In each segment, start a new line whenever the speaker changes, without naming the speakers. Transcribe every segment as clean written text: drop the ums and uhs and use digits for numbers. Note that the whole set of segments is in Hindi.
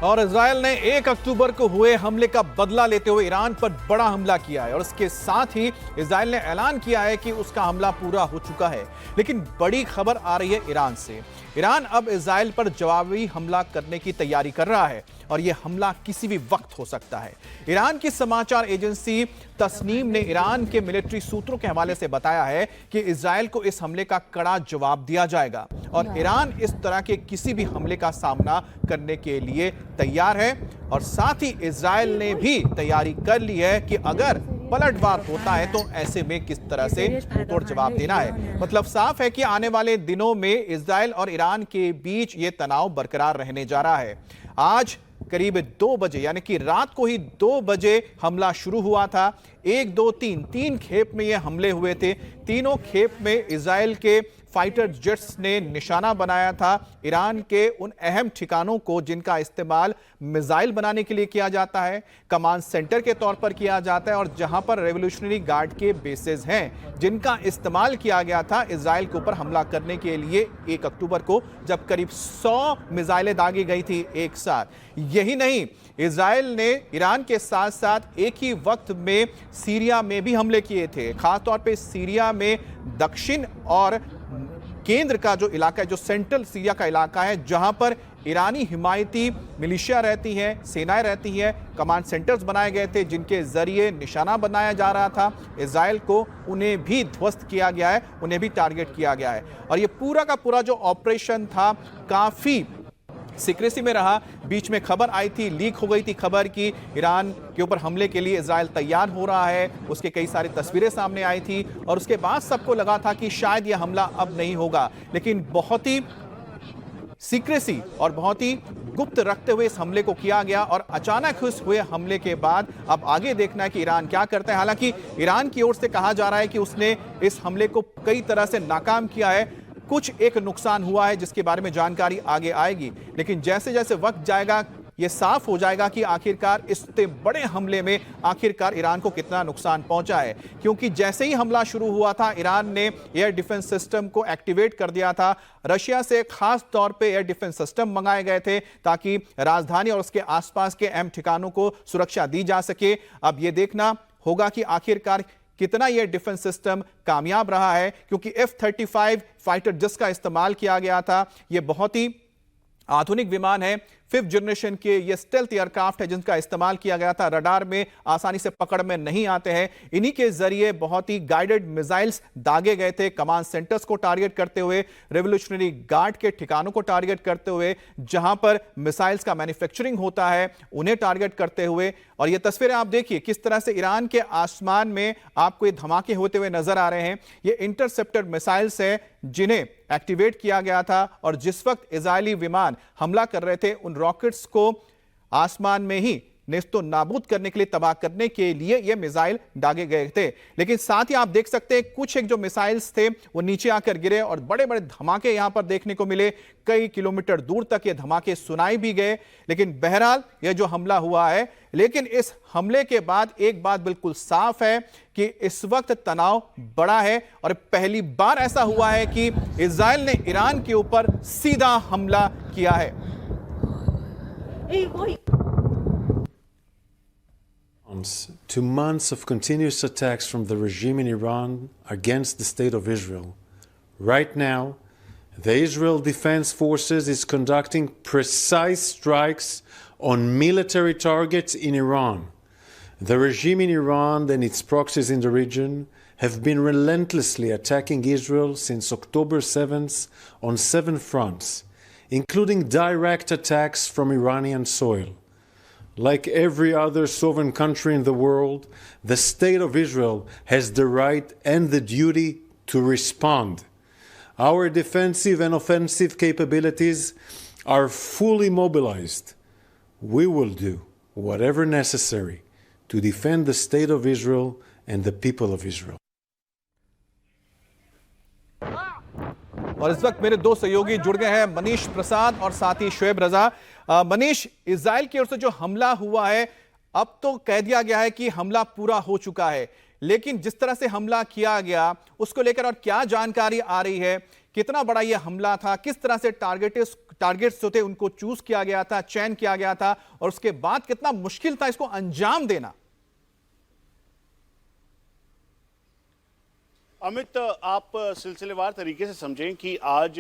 और इजरायल ने 1 अक्टूबर को हुए हमले का बदला लेते हुए ईरान पर बड़ा हमला किया है और इसके साथ ही इजरायल ने ऐलान किया है कि उसका हमला पूरा हो चुका है। लेकिन बड़ी खबर आ रही है ईरान से। ईरान अब इजरायल पर जवाबी हमला करने की तैयारी कर रहा है और यह हमला किसी भी वक्त हो सकता है। ईरान की समाचार एजेंसी तस्नीम ने ईरान के मिलिट्री सूत्रों के हवाले से बताया है कि इजरायल को इस हमले का कड़ा जवाब दिया जाएगा और ईरान इस तरह के किसी भी हमले का सामना करने के लिए तैयार है। और साथ ही इजरायल ने भी तैयारी कर ली है कि अगर पलटवार होता है तो ऐसे में किस तरह से मुंहतोड़ जवाब देना है। मतलब साफ है कि आने वाले दिनों में इजरायल और ईरान के बीच यह तनाव बरकरार रहने जा रहा है। आज करीब 2 बजे यानी कि रात को ही 2 बजे हमला शुरू हुआ था। 1, 2, 3 खेप में ये हमले हुए थे। तीनों खेप में इजरायल के फाइटर जेट्स ने निशाना बनाया था ईरान के उन अहम ठिकानों को जिनका इस्तेमाल मिसाइल बनाने के लिए किया जाता है, कमांड सेंटर के तौर पर किया जाता है और जहां पर रेवोल्यूशनरी गार्ड के बेसेस हैं जिनका इस्तेमाल किया गया था इजरायल के ऊपर हमला करने के लिए 1 अक्टूबर को, जब करीब 100 मिसाइलें दागी गई थी एक साथ। यही नहीं, इजरायल ने ईरान के साथ साथ एक ही वक्त में सीरिया में भी हमले किए थे। खासतौर पे सीरिया में दक्षिण और केंद्र का जो इलाका है, जो सेंट्रल सीरिया का इलाका है, जहां पर ईरानी हिमायती मिलिशिया रहती हैं, सेनाएं रहती हैं, कमांड सेंटर्स बनाए गए थे जिनके जरिए निशाना बनाया जा रहा था इजरायल को। उन्हें भी ध्वस्त किया गया है, उन्हें भी टारगेट किया गया है। और ये पूरा का पूरा जो ऑपरेशन था काफी सीक्रेसी में रहा। बीच में खबर आई थी, लीक हो गई थी खबर कि ईरान के ऊपर हमले के लिए इजरायल तैयार हो रहा है। उसके कई सारी तस्वीरें सामने आई थी और उसके बाद सबको लगा था कि शायद यह हमला अब नहीं होगा। लेकिन बहुत ही सीक्रेसी और बहुत ही गुप्त रखते हुए इस हमले को किया गया और अचानक इस हुए हमले के बाद अब आगे देखना है कि ईरान क्या करता है। हालांकि ईरान की ओर से कहा जा रहा है कि उसने इस हमले को कई तरह से नाकाम किया है। कुछ एक नुकसान हुआ है जिसके बारे में जानकारी आगे आएगी, लेकिन जैसे जैसे वक्त जाएगा यह साफ हो जाएगा कि आखिरकार इतने बड़े हमले में आखिरकार ईरान को कितना नुकसान पहुंचा है। क्योंकि जैसे ही हमला शुरू हुआ था ईरान ने एयर डिफेंस सिस्टम को एक्टिवेट कर दिया था। रशिया से खास तौर पे एयर डिफेंस सिस्टम मंगाए गए थे ताकि राजधानी और उसके आसपास के अहम ठिकानों को सुरक्षा दी जा सके। अब यह देखना होगा कि आखिरकार कितना यह डिफेंस सिस्टम कामयाब रहा है, क्योंकि F-35 फाइटर जिसका इस्तेमाल किया गया था यह बहुत ही आधुनिक विमान है। 5th जनरेशन के ये स्टेल्थ एयरक्राफ्ट है जिनका इस्तेमाल किया गया था। रडार में आसानी से पकड़ में नहीं आते हैं। इन्हीं के जरिए बहुत ही गाइडेड मिसाइल्स दागे गए थे, कमांड सेंटर्स को टारगेट करते हुए, रेवोल्यूशनरी गार्ड के ठिकानों को टारगेट करते हुए, जहां पर मिसाइल्स का मैन्युफैक्चरिंग होता है उन्हें टारगेट करते हुए। और ये तस्वीरें आप देखिए किस तरह से ईरान के आसमान में आपको ये धमाके होते हुए नजर आ रहे हैं। ये इंटरसेप्टर मिसाइल्स हैं जिन्हें एक्टिवेट किया गया था और जिस वक्त इजरायली विमान हमला कर रहे थे उन रॉकेट्स को आसमान में ही नेस्तो नाबूद करने के लिए, तबाह करने के लिए ये मिसाइल दागे गए थे। लेकिन साथ ही आप देख सकते हैं कुछ एक जो मिसाइल्स थे वो नीचे आकर गिरे और बड़े बड़े धमाके यहां पर देखने को मिले। कई किलोमीटर दूर तक ये धमाके सुनाई भी गए। लेकिन बहरहाल यह जो हमला हुआ है, लेकिन इस हमले के बाद एक बात बिल्कुल साफ है कि इस वक्त तनाव बड़ा है और पहली बार ऐसा हुआ है कि इजरायल ने ईरान के ऊपर सीधा हमला किया है।
To months of continuous attacks from the regime in Iran against the state of Israel. Right now, the Israel Defense Forces is conducting precise strikes on military targets in Iran. The regime in Iran and its proxies in the region have been relentlessly attacking Israel since October 7th on 7 fronts, including direct attacks from Iranian soil. Like every other sovereign country in the world, the State of Israel has the right and the duty to respond. Our defensive and offensive capabilities are fully mobilized. We will do whatever necessary to defend the State of Israel and the people of Israel.
और इस वक्त मेरे 2 सहयोगी जुड़ गए हैं, मनीष प्रसाद और साथ ही शोएब रजा। मनीष, इजराइल की ओर से जो हमला हुआ है अब तो कह दिया गया है कि हमला पूरा हो चुका है, लेकिन जिस तरह से हमला किया गया उसको लेकर और क्या जानकारी आ रही है? कितना बड़ा ये हमला था, किस तरह से टारगेट्स जो थे उनको चूज किया गया था, चयन किया गया था, और उसके बाद कितना मुश्किल था इसको अंजाम देना।
अमित, आप सिलसिलेवार तरीके से समझें कि आज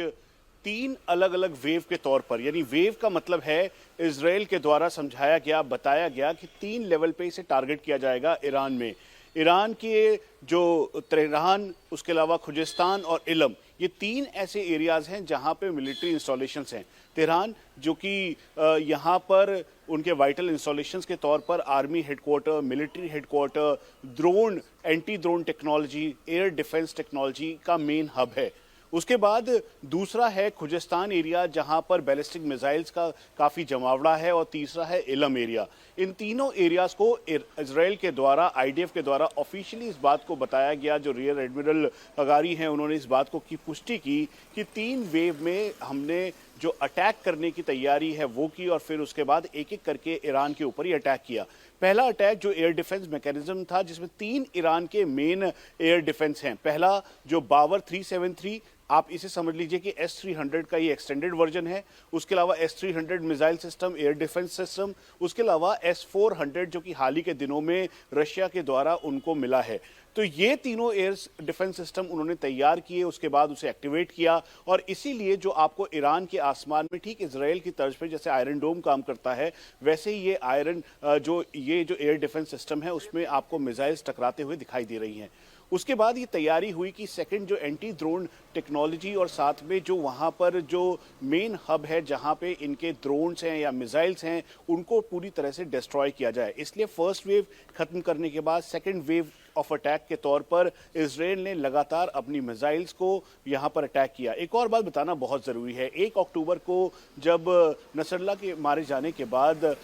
3 अलग अलग वेव के तौर पर, यानी वेव का मतलब है इजराइल के द्वारा समझाया गया, बताया गया कि 3 लेवल पे इसे टारगेट किया जाएगा ईरान में। ईरान के जो तेहरान, उसके अलावा खुजिस्तान और इलम, ये 3 ऐसे एरियाज हैं जहां पे मिलिट्री इंस्टॉलेशंस हैं। तेहरान जो कि यहाँ पर उनके वाइटल इंस्टॉलेशंस के तौर पर army headquarter, military headquarter, drone, anti drone technology, air defence technology का मेन हब है। उसके बाद दूसरा है खुजिस्तान एरिया जहां पर बैलिस्टिक मिसाइल्स का काफ़ी जमावड़ा है, और तीसरा है इलम एरिया। इन तीनों एरियाज को इजराइल के द्वारा, आईडीएफ के द्वारा ऑफिशियली इस बात को बताया गया। जो रियर एडमिरल अगारी हैं उन्होंने इस बात को की पुष्टि की कि 3 वेव में हमने जो अटैक करने की तैयारी है वो की, और फिर उसके बाद एक एक करके ईरान के ऊपर ही अटैक किया। पहला अटैक जो एयर डिफेंस मैकेनिज्म था, जिसमें 3 ईरान के मेन एयर डिफेंस हैं। पहला जो बावर 373, आप इसे समझ लीजिए कि S-300 का ये एक्सटेंडेड वर्जन है। उसके अलावा S-300 missile system, air defence system, उसके अलावा S-400 जो कि हाल ही के दिनों में रशिया के द्वारा उनको मिला है। तो ये तीनों एयर डिफेंस सिस्टम उन्होंने तैयार किए, उसके बाद उसे एक्टिवेट किया, और इसीलिए जो आपको ईरान के आसमान में ठीक इजराइल की तर्ज पे जैसे आयरन डोम काम करता है, वैसे ही ये जो एयर डिफेंस सिस्टम है उसमें आपको मिसाइल्स टकराते हुए दिखाई दे रही हैं। उसके बाद ये तैयारी हुई कि सेकंड जो एंटी ड्रोन टेक्नोलॉजी, और साथ में जो वहाँ पर जो मेन हब है जहाँ पे इनके ड्रोन्स हैं या मिसाइल्स हैं, उनको पूरी तरह से डिस्ट्रॉय किया जाए। इसलिए फर्स्ट वेव खत्म करने के बाद सेकंड वेव ऑफ अटैक के तौर पर इजराइल ने लगातार अपनी मिसाइल्स को यहाँ पर अटैक किया। एक और बात बताना बहुत ज़रूरी है, 1 अक्टूबर को जब नसरल्ला के मारे जाने के बाद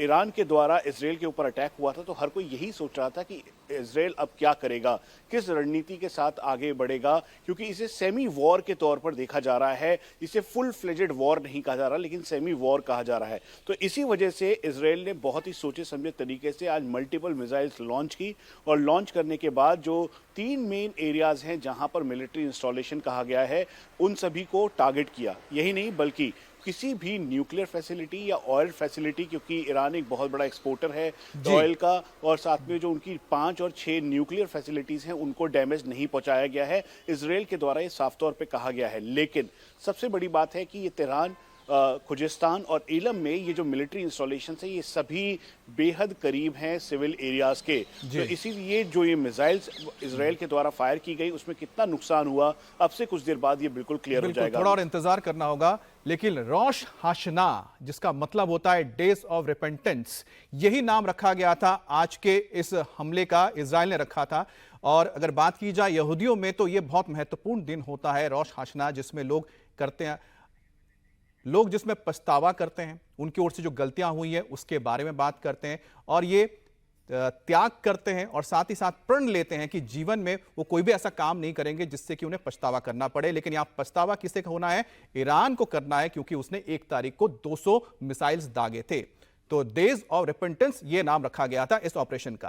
ईरान के द्वारा इजराइल के ऊपर अटैक हुआ था, तो हर कोई यही सोच रहा था कि इजराइल अब क्या करेगा, किस रणनीति के साथ आगे बढ़ेगा, क्योंकि इसे सेमी वॉर के तौर पर देखा जा रहा है। इसे फुल फ्लेजेड वॉर नहीं कहा जा रहा, लेकिन सेमी वॉर कहा जा रहा है। तो इसी वजह से इजराइल ने बहुत ही सोचे समझे तरीके से आज मल्टीपल मिसाइल्स लॉन्च की, और लॉन्च करने के बाद जो 3 मेन एरियाज हैं जहां पर मिलिट्री इंस्टॉलेशन कहा गया है, उन सभी को टारगेट किया। यही नहीं बल्कि किसी भी न्यूक्लियर फैसिलिटी या ऑयल फैसिलिटी, क्योंकि ईरान एक बहुत बड़ा एक्सपोर्टर है ऑयल का, और साथ में जो उनकी 5 और 6 न्यूक्लियर फैसिलिटीज हैं उनको डैमेज नहीं पहुंचाया गया है। इजराइल के द्वारा ये साफ तौर पे कहा गया है। लेकिन सबसे बड़ी बात है कि ये तेहरान, खुजिस्तान और इलम में ये जो मिलिट्री इंस्टॉलेशन है, ये सभी बेहद करीब हैं सिविल एरियाज के। तो इसीलिए जो ये मिसाइल्स इजराइल के द्वारा फायर की गई, उसमें कितना नुकसान हुआ, अब से कुछ देर बाद ये बिल्कुल क्लियर हो जाएगा।
थोड़ा और इंतजार करना होगा। लेकिन रोश हाशना, जिसका मतलब होता है डेज ऑफ रिपेंटेंस, यही नाम रखा गया था आज के इस हमले का, इजराइल ने रखा था। और अगर बात की जाए यहूदियों में, तो ये बहुत महत्वपूर्ण दिन होता है रोश हाशना, जिसमें लोग करते हैं, लोग जिसमें पछतावा करते हैं, उनकी ओर से जो गलतियां हुई हैं उसके बारे में बात करते हैं, और ये त्याग करते हैं, और साथ ही साथ प्रण लेते हैं कि जीवन में वो कोई भी ऐसा काम नहीं करेंगे जिससे कि उन्हें पछतावा करना पड़े। लेकिन यहां पछतावा किसे होना है? ईरान को करना है, क्योंकि उसने 1 तारीख को 200 मिसाइल्स दागे थे। तो डेज ऑफ रिपेंटेंस ये नाम रखा गया था इस ऑपरेशन का।